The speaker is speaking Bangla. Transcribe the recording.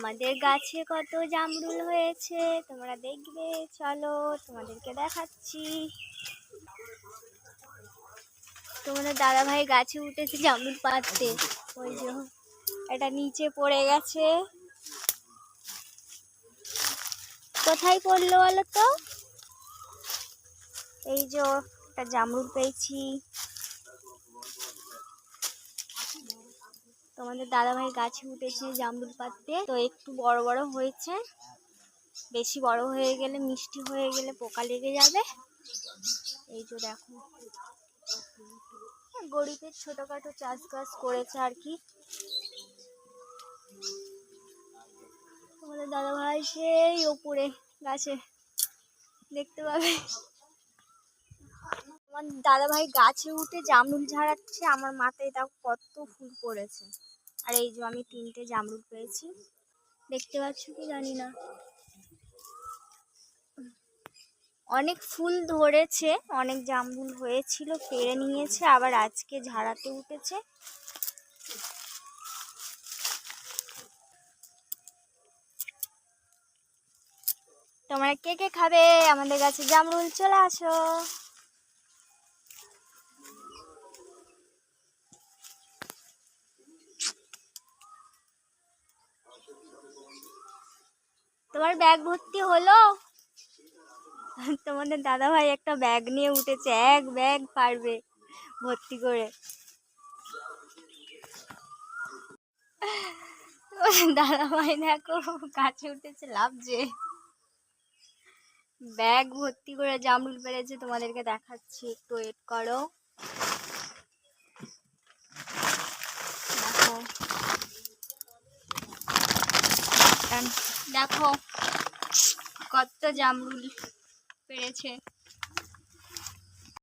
আমাদের গাছে কত জামরুল হয়েছে তোমরা দেখবে, চলো তোমাদেরকে দেখাচ্ছি। তোমাদের দাদা ভাই গাছে উঠেছে জামরুল পাড়তে, ওই যে এটা নিচে পড়ে গেছে। কোথায় পড়লো বলো তো? এই যে একটা জামরুল পেয়েছি। তোমাদের দাদা ভাই গাছে উঠেছে জামরুল পাড়তে, তো একটু বড় বড় হয়েছে। বেশি বড় হয়ে গেলে, মিষ্টি হয়ে গেলে পোকা লেগে যাবে। এই যে দেখো, গরিবের ছোটখাটো চাষবাস করেছে আর কি। তোমাদের দাদা ভাই সেই ওপরে গাছে দেখতে পাবে। আমার দাদা ভাই গাছে উঠে জামরুল ঝাড়াচ্ছে, আমার মাথায় দেখো কত ফুল পড়েছে। আর এই যে আমি 3টে জামরুল পেয়েছি, দেখতে পাচ্ছ কি জানি না। অনেক ফুল ধরেছে, অনেক জামরুল হয়েছিল, পেড়ে নিয়েছে, আবার আজকে ঝাড়াতে উঠেছে। তোমরা কে কে খাবে আমাদের গাছে জামরুল? চলে আসো। তোমার ব্যাগ ভর্তি হলো? তোমাদের দাদা ভাই একটা ব্যাগ নিয়ে উঠেছে, এক ব্যাগ পারবে ভর্তি করে। দাদা ভাই দেখো গাছে উঠেছে, লাফছে। ব্যাগ ভর্তি করে জামরুল পেরেছে, তোমাদেরকে দেখাচ্ছি, একটু ওয়েট করো। দেখো দেখো কত জামরুল পেরেছে।